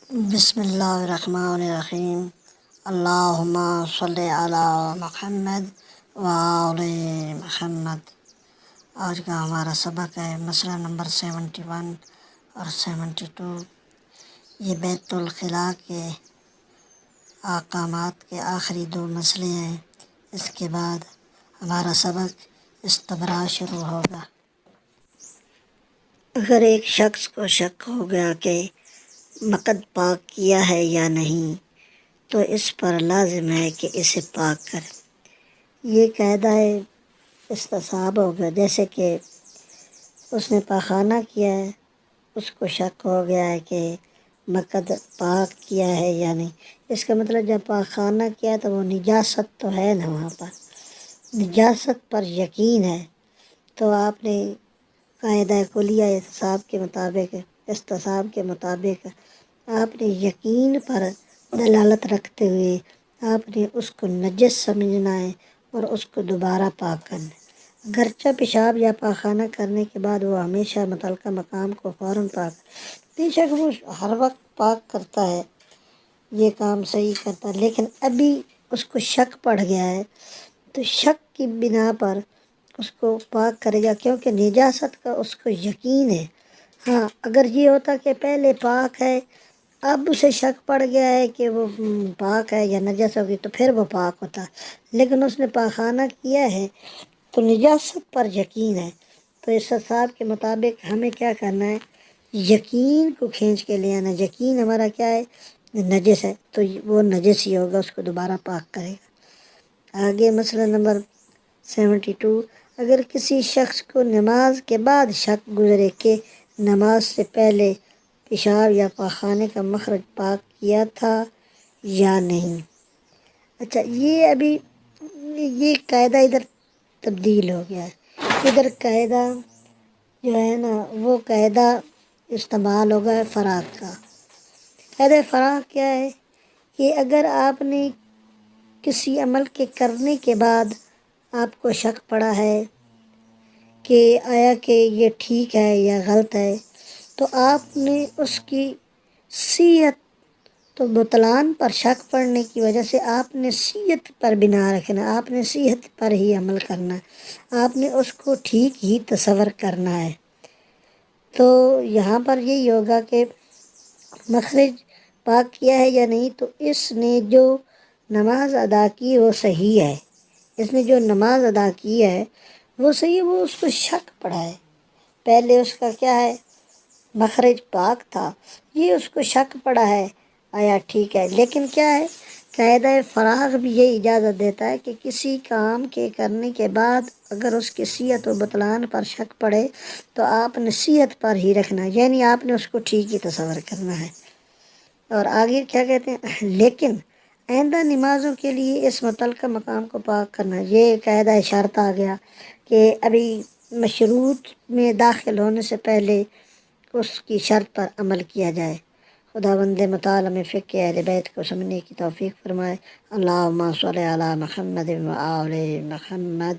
بسم اللہ الرحمن الرحیم۔ اللہم صلی علی محمد وآل محمد۔ آج کا ہمارا سبق ہے مسئلہ نمبر 71 اور 72۔ یہ بیت الخلاء کے احکامات کے آخری دو مسئلے ہیں۔ اس کے بعد ہمارا سبق استبراء شروع ہوگا۔ اگر ایک شخص کو شک ہو گیا کہ مقد پاک کیا ہے یا نہیں تو اس پر لازم ہے کہ اسے پاک کرے۔ یہ قاعدہ استصحاب ہوگا، جیسے کہ اس نے پاخانہ کیا ہے، اس کو شک ہو گیا ہے کہ مقد پاک کیا ہے یا نہیں۔ اس کا مطلب جب پاخانہ کیا تو وہ نجاست تو ہے نا، وہاں پر نجاست پر یقین ہے، تو آپ نے قاعدہ کلیہ استصحاب کے مطابق آپ نے یقین پر دلالت رکھتے ہوئے آپ نے اس کو نجس سمجھنا ہے اور اس کو دوبارہ پاک کرنا ہے۔ گرچہ پیشاب یا پاخانہ کرنے کے بعد وہ ہمیشہ متعلقہ مقام کو فوراً پاک، بے شک وہ ہر وقت پاک کرتا ہے، یہ کام صحیح کرتا ہے، لیکن ابھی اس کو شک پڑ گیا ہے تو شک کی بنا پر اس کو پاک کرے گا، کیونکہ نجاست کا اس کو یقین ہے۔ ہاں، اگر یہ ہوتا کہ پہلے پاک ہے، اب اسے شک پڑ گیا ہے کہ وہ پاک ہے یا نجس ہوگی، تو پھر وہ پاک ہوتا، لیکن اس نے پاخانہ کیا ہے تو نجاست پر یقین ہے۔ تو اس حساب کے مطابق ہمیں کیا کرنا ہے، یقین کو کھینچ کے لے آنا۔ یقین ہمارا کیا ہے، نجس ہے، تو وہ نجس ہی ہوگا، اس کو دوبارہ پاک کرے گا۔ آگے مسئلہ نمبر 72۔ اگر کسی شخص کو نماز کے بعد شک گزرے کہ نماز سے پہلے پیشاب یا پاخانے کا مخرج پاک کیا تھا یا نہیں۔ اچھا، یہ قاعدہ ادھر تبدیل ہو گیا ہے، ادھر قاعدہ جو ہے نا وہ قاعدہ استعمال ہوگا ہے فراغ کا۔ قاعدہ فراغ کیا ہے کہ اگر آپ نے کسی عمل کے کرنے کے بعد آپ کو شک پڑا ہے کہ آیا کہ یہ ٹھیک ہے یا غلط ہے، تو آپ نے اس کی صحت، تو بطلان پر شک پڑنے کی وجہ سے آپ نے صحت پر بنا رکھنا، آپ نے صحت پر ہی عمل کرنا ہے، آپ نے اس کو ٹھیک ہی تصور کرنا ہے۔ تو یہاں پر یہی ہوگا کہ مخرج پاک کیا ہے یا نہیں، تو اس نے جو نماز ادا کی وہ صحیح ہے، اس نے جو نماز ادا کی ہے وہ صحیح ہے، وہ اس کو شک پڑا ہے، پہلے اس کا کیا ہے، مخرج پاک تھا، یہ اس کو شک پڑا ہے آیا ٹھیک ہے، لیکن کیا ہے، قاعدہ فراغ بھی یہ اجازت دیتا ہے کہ کسی کام کے کرنے کے بعد اگر اس کی صحت و بطلان پر شک پڑے تو آپ نے صحت پر ہی رکھنا ہے، یعنی آپ نے اس کو ٹھیک ہی تصور کرنا ہے۔ اور آگے کیا کہتے ہیں، لیکن آئندہ نمازوں کے لیے اس متعلقہ مقام کو پاک کرنا، یہ قاعدہ شرط آ گیا کہ ابھی مشروط میں داخل ہونے سے پہلے اس کی شرط پر عمل کیا جائے۔ خداوند متعال میں فقہ اہل بیت کو سمجھنے کی توفیق فرمائے۔ اللہم صلی علی محمد و آل محمد۔